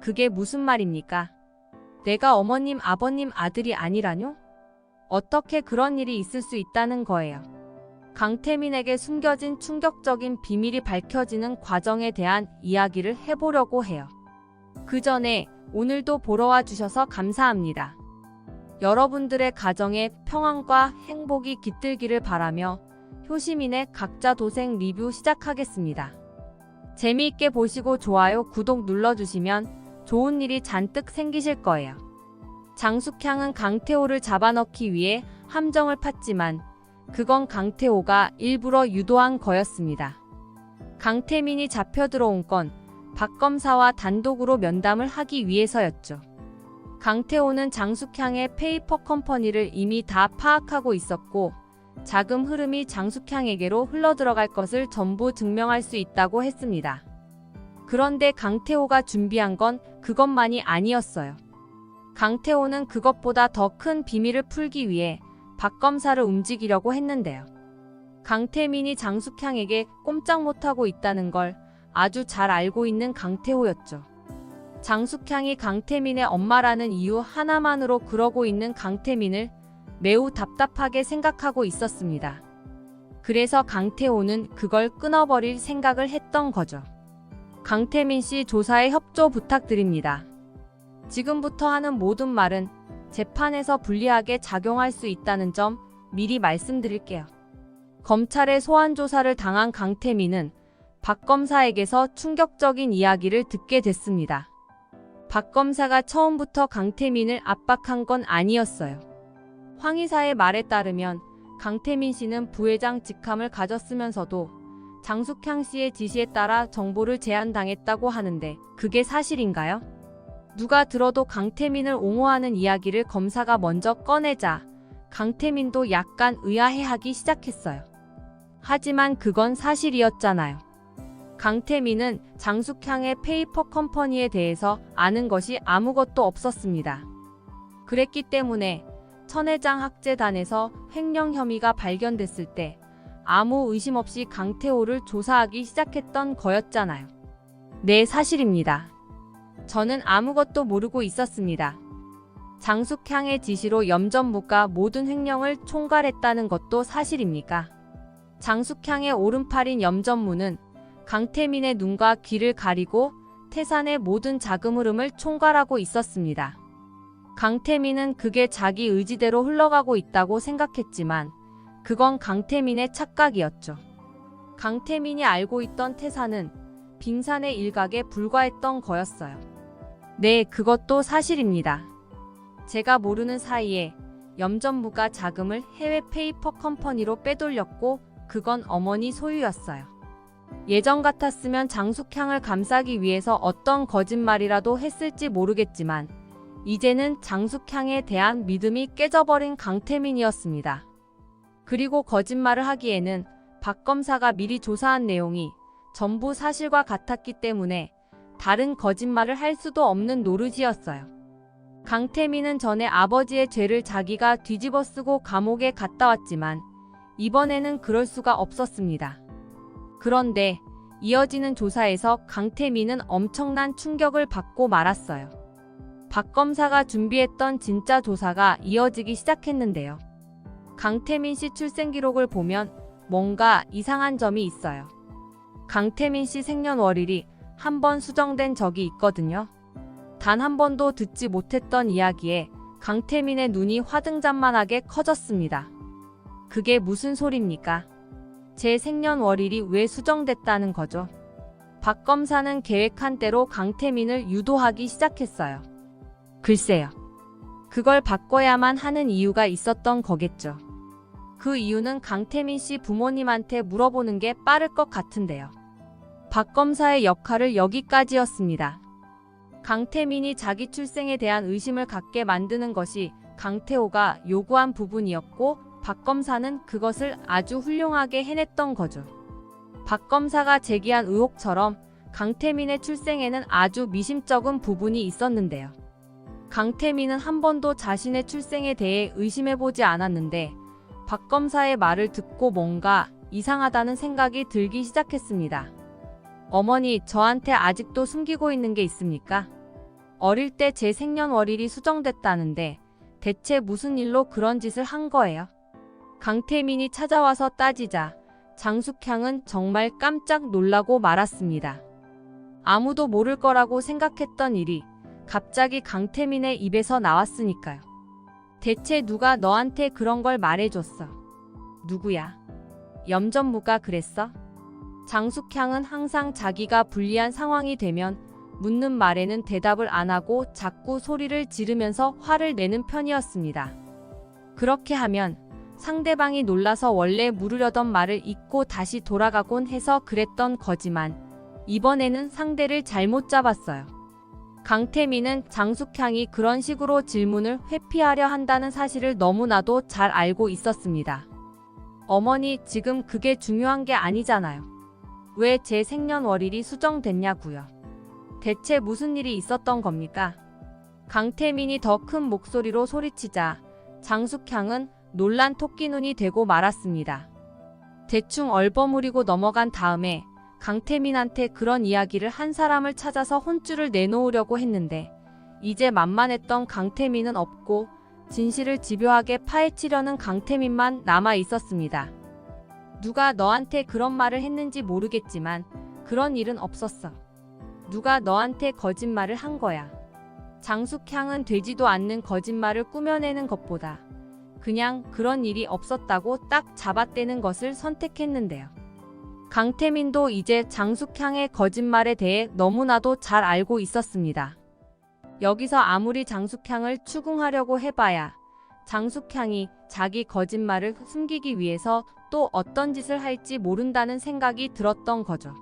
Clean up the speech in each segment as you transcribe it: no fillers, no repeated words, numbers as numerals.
그게 무슨 말입니까? 내가 어머님, 아버님 아들이 아니라뇨? 어떻게 그런 일이 있을 수 있다는 거예요. 강태민에게 숨겨진 충격적인 비밀이 밝혀지는 과정에 대한 이야기를 해보려고 해요. 그 전에 오늘도 보러 와 주셔서 감사합니다. 여러분들의 가정에 평안과 행복이 깃들기를 바라며 효시민의 각자 도생 리뷰 시작하겠습니다. 재미있게 보시고 좋아요, 구독 눌러주시면 좋은 일이 잔뜩 생기실 거예요. 장숙향은 강태호를 잡아넣기 위해 함정을 팠지만 그건 강태호가 일부러 유도한 거였습니다. 강태민이 잡혀 들어온 건 박 검사와 단독으로 면담을 하기 위해서였죠. 강태호는 장숙향의 페이퍼 컴퍼니를 이미 다 파악하고 있었고 자금 흐름이 장숙향에게로 흘러들어갈 것을 전부 증명할 수 있다고 했습니다. 그런데 강태호가 준비한 건 그것만이 아니었어요. 강태호는 그것보다 더 큰 비밀을 풀기 위해 박 검사를 움직이려고 했는데요. 강태민이 장숙향에게 꼼짝 못하고 있다는 걸 아주 잘 알고 있는 강태호였죠. 장숙향이 강태민의 엄마라는 이유 하나만으로 그러고 있는 강태민을 매우 답답하게 생각하고 있었습니다. 그래서 강태호는 그걸 끊어버릴 생각을 했던 거죠. 강태민 씨 조사에 협조 부탁드립니다. 지금부터 하는 모든 말은 재판에서 불리하게 작용할 수 있다는 점 미리 말씀드릴게요. 검찰의 소환 조사를 당한 강태민은 박 검사에게서 충격적인 이야기를 듣게 됐습니다. 박 검사가 처음부터 강태민을 압박한 건 아니었어요. 황 이사의 말에 따르면 강태민 씨는 부회장 직함을 가졌으면서도 장숙향 씨의 지시에 따라 정보를 제안당했다고 하는데 그게 사실인가요? 누가 들어도 강태민을 옹호하는 이야기를 검사가 먼저 꺼내자 강태민도 약간 의아해하기 시작했어요. 하지만 그건 사실이었잖아요. 강태민은 장숙향의 페이퍼 컴퍼니에 대해서 아는 것이 아무것도 없었습니다. 그랬기 때문에 천혜장 학재단에서 횡령 혐의가 발견됐을 때 아무 의심 없이 강태호를 조사하기 시작했던 거였잖아요. 네, 사실입니다. 저는 아무것도 모르고 있었습니다. 장숙향의 지시로 염전무가 모든 횡령을 총괄했다는 것도 사실입니까? 장숙향의 오른팔인 염전무는 강태민의 눈과 귀를 가리고 태산의 모든 자금 흐름을 총괄하고 있었습니다. 강태민은 그게 자기 의지대로 흘러가고 있다고 생각했지만 그건 강태민의 착각이었죠. 강태민이 알고 있던 태산은 빙산의 일각에 불과했던 거였어요. 네, 그것도 사실입니다. 제가 모르는 사이에 염전무가 자금을 해외 페이퍼 컴퍼니로 빼돌렸고 그건 어머니 소유였어요. 예전 같았으면 장숙향을 감싸기 위해서 어떤 거짓말이라도 했을지 모르겠지만 이제는 장숙향에 대한 믿음이 깨져버린 강태민이었습니다. 그리고 거짓말을 하기에는 박 검사가 미리 조사한 내용이 전부 사실과 같았기 때문에 다른 거짓말을 할 수도 없는 노릇이었어요. 강태민은 전에 아버지의 죄를 자기가 뒤집어쓰고 감옥에 갔다 왔지만 이번에는 그럴 수가 없었습니다. 그런데 이어지는 조사에서 강태민은 엄청난 충격을 받고 말았어요. 박 검사가 준비했던 진짜 조사가 이어지기 시작했는데요. 강태민 씨 출생 기록을 보면 뭔가 이상한 점이 있어요. 강태민 씨 생년월일이 한 번 수정된 적이 있거든요. 단 한 번도 듣지 못했던 이야기에 강태민의 눈이 화등잔만하게 커졌습니다. 그게 무슨 소립니까? 제 생년월일이 왜 수정됐다는 거죠? 박 검사는 계획한 대로 강태민을 유도하기 시작했어요. 글쎄요. 그걸 바꿔야만 하는 이유가 있었던 거겠죠. 그 이유는 강태민 씨 부모님한테 물어보는 게 빠를 것 같은데요. 박 검사의 역할은 여기까지였습니다. 강태민이 자기 출생에 대한 의심을 갖게 만드는 것이 강태호가 요구한 부분이었고 박 검사는 그것을 아주 훌륭하게 해냈던 거죠. 박 검사가 제기한 의혹처럼 강태민의 출생에는 아주 미심쩍은 부분이 있었는데요. 강태민은 한 번도 자신의 출생에 대해 의심해보지 않았는데 박 검사의 말을 듣고 뭔가 이상하다는 생각이 들기 시작했습니다. 어머니, 저한테 아직도 숨기고 있는 게 있습니까? 어릴 때 제 생년월일이 수정됐다는데 대체 무슨 일로 그런 짓을 한 거예요? 강태민이 찾아와서 따지자 장숙향은 정말 깜짝 놀라고 말았습니다. 아무도 모를 거라고 생각했던 일이 갑자기 강태민의 입에서 나왔으니까요. 대체 누가 너한테 그런 걸 말해줬어? 누구야? 염전무가 그랬어? 장숙향은 항상 자기가 불리한 상황이 되면 묻는 말에는 대답을 안 하고 자꾸 소리를 지르면서 화를 내는 편이었습니다. 그렇게 하면 상대방이 놀라서 원래 물으려던 말을 잊고 다시 돌아가곤 해서 그랬던 거지만 이번에는 상대를 잘못 잡았어요. 강태민은 장숙향이 그런 식으로 질문을 회피하려 한다는 사실을 너무나도 잘 알고 있었습니다. 어머니, 지금 그게 중요한 게 아니잖아요. 왜 제 생년월일이 수정됐냐고요. 대체 무슨 일이 있었던 겁니까? 강태민이 더 큰 목소리로 소리치자 장숙향은 놀란 토끼눈이 되고 말았습니다. 대충 얼버무리고 넘어간 다음에 강태민한테 그런 이야기를 한 사람을 찾아서 혼쭐을 내놓으려고 했는데 이제 만만했던 강태민은 없고 진실을 집요하게 파헤치려는 강태민만 남아 있었습니다. 누가 너한테 그런 말을 했는지 모르겠지만 그런 일은 없었어. 누가 너한테 거짓말을 한 거야. 장숙향은 되지도 않는 거짓말을 꾸며내는 것보다 그냥 그런 일이 없었다고 딱 잡아떼는 것을 선택했는데요. 강태민도 이제 장숙향의 거짓말에 대해 너무나도 잘 알고 있었습니다. 여기서 아무리 장숙향을 추궁하려고 해봐야 장숙향이 자기 거짓말을 숨기기 위해서 또 어떤 짓을 할지 모른다는 생각이 들었던 거죠.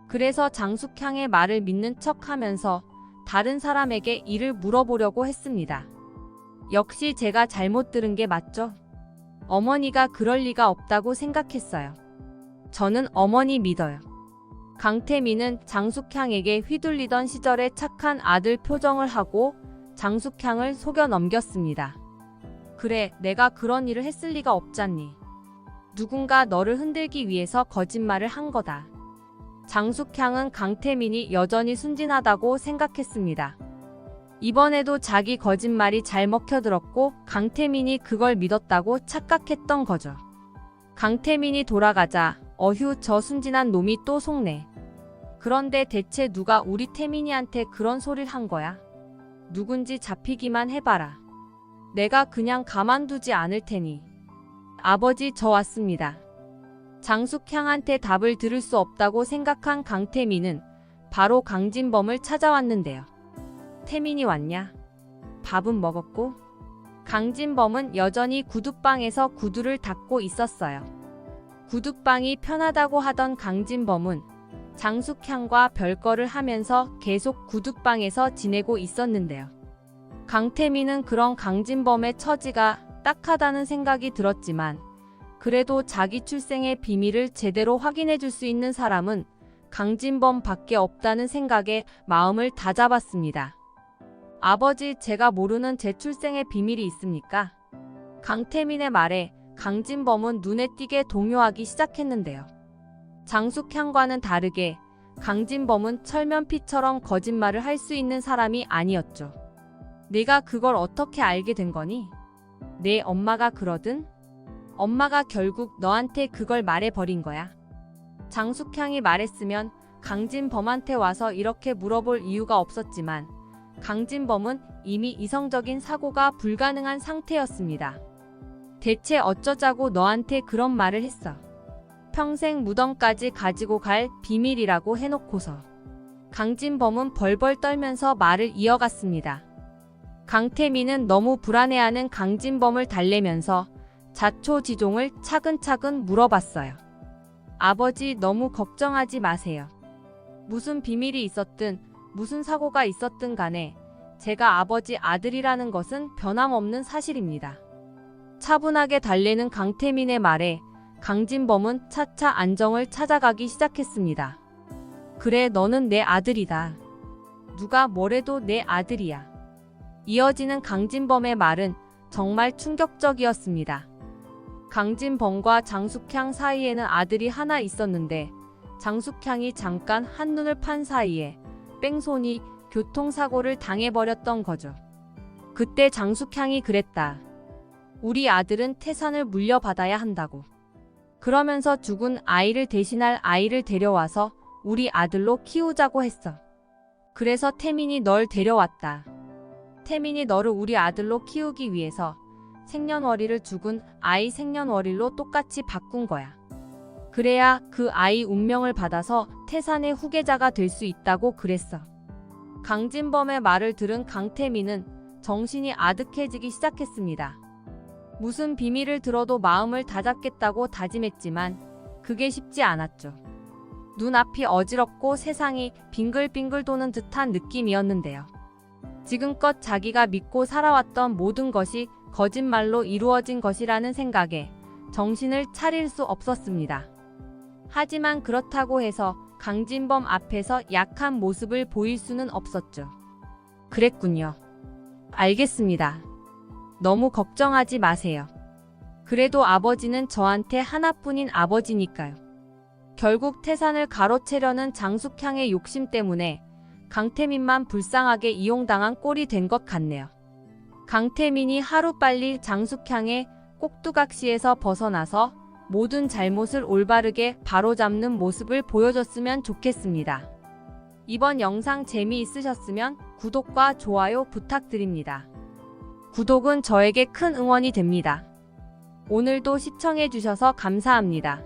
그래서 장숙향의 말을 믿는 척하면서 다른 사람에게 이를 물어보려고 했습니다. 역시 제가 잘못 들은 게 맞죠? 어머니가 그럴 리가 없다고 생각했어요. 저는 어머니 믿어요. 강태민은 장숙향에게 휘둘리던 시절의 착한 아들 표정을 하고 장숙향을 속여 넘겼습니다. 그래, 내가 그런 일을 했을 리가 없잖니. 누군가 너를 흔들기 위해서 거짓말을 한 거다. 장숙향은 강태민이 여전히 순진하다고 생각했습니다. 이번에도 자기 거짓말이 잘 먹혀들었고 강태민이 그걸 믿었다고 착각했던 거죠. 강태민이 돌아가자 어휴, 저 순진한 놈이 또 속네. 그런데 대체 누가 우리 태민이한테 그런 소리를 한 거야? 누군지 잡히기만 해봐라. 내가 그냥 가만두지 않을 테니. 아버지, 저 왔습니다. 장숙향한테 답을 들을 수 없다고 생각한 강태민은 바로 강진범을 찾아왔는데요. 태민이 왔냐? 밥은 먹었고? 강진범은 여전히 구두방에서 구두를 닦고 있었어요. 구두방이 편하다고 하던 강진범은 장숙향과 별거를 하면서 계속 구두방에서 지내고 있었는데요. 강태민은 그런 강진범의 처지가 딱하다는 생각이 들었지만 그래도 자기 출생의 비밀을 제대로 확인해 줄 수 있는 사람은 강진범 밖에 없다는 생각에 마음을 다잡았습니다. 아버지, 제가 모르는 제 출생의 비밀이 있습니까? 강태민의 말에 강진범은 눈에 띄게 동요하기 시작했는데요. 장숙향과는 다르게 강진범은 철면피처럼 거짓말을 할 수 있는 사람이 아니었죠. 내가 그걸 어떻게 알게 된 거니? 내 엄마가 그러든? 엄마가 결국 너한테 그걸 말해버린 거야. 장숙향이 말했으면 강진범한테 와서 이렇게 물어볼 이유가 없었지만 강진범은 이미 이성적인 사고가 불가능한 상태였습니다. 대체 어쩌자고 너한테 그런 말을 했어. 평생 무덤까지 가지고 갈 비밀이라고 해놓고서. 강진범은 벌벌 떨면서 말을 이어갔습니다. 강태민은 너무 불안해하는 강진범을 달래면서 자초지종을 차근차근 물어봤어요. 아버지, 너무 걱정하지 마세요. 무슨 비밀이 있었든 무슨 사고가 있었든 간에 제가 아버지 아들이라는 것은 변함없는 사실입니다. 차분하게 달래는 강태민의 말에 강진범은 차차 안정을 찾아가기 시작했습니다. 그래, 너는 내 아들이다. 누가 뭐래도 내 아들이야. 이어지는 강진범의 말은 정말 충격적이었습니다. 강진범과 장숙향 사이에는 아들이 하나 있었는데 장숙향이 잠깐 한눈을 판 사이에 뺑소니 교통사고를 당해버렸던 거죠. 그때 장숙향이 그랬다. 우리 아들은 태산을 물려받아야 한다고. 그러면서 죽은 아이를 대신할 아이를 데려와서 우리 아들로 키우자고 했어. 그래서 태민이 널 데려왔다. 태민이 너를 우리 아들로 키우기 위해서 생년월일을 죽은 아이 생년월일로 똑같이 바꾼 거야. 그래야 그 아이 운명을 받아서 태산의 후계자가 될 수 있다고 그랬어. 강진범의 말을 들은 강태민은 정신이 아득해지기 시작했습니다. 무슨 비밀을 들어도 마음을 다잡겠다고 다짐했지만 그게 쉽지 않았죠. 눈앞이 어지럽고 세상이 빙글빙글 도는 듯한 느낌이었는데요. 지금껏 자기가 믿고 살아왔던 모든 것이 거짓말로 이루어진 것이라는 생각에 정신을 차릴 수 없었습니다. 하지만 그렇다고 해서 강진범 앞에서 약한 모습을 보일 수는 없었죠. 그랬군요. 알겠습니다. 너무 걱정하지 마세요. 그래도 아버지는 저한테 하나뿐인 아버지니까요. 결국 태산을 가로채려는 장숙향의 욕심 때문에 강태민만 불쌍하게 이용당한 꼴이 된 것 같네요. 강태민이 하루빨리 장숙향의 꼭두각시에서 벗어나서 모든 잘못을 올바르게 바로잡는 모습을 보여줬으면 좋겠습니다. 이번 영상 재미있으셨으면 구독과 좋아요 부탁드립니다. 구독은 저에게 큰 응원이 됩니다. 오늘도 시청해주셔서 감사합니다.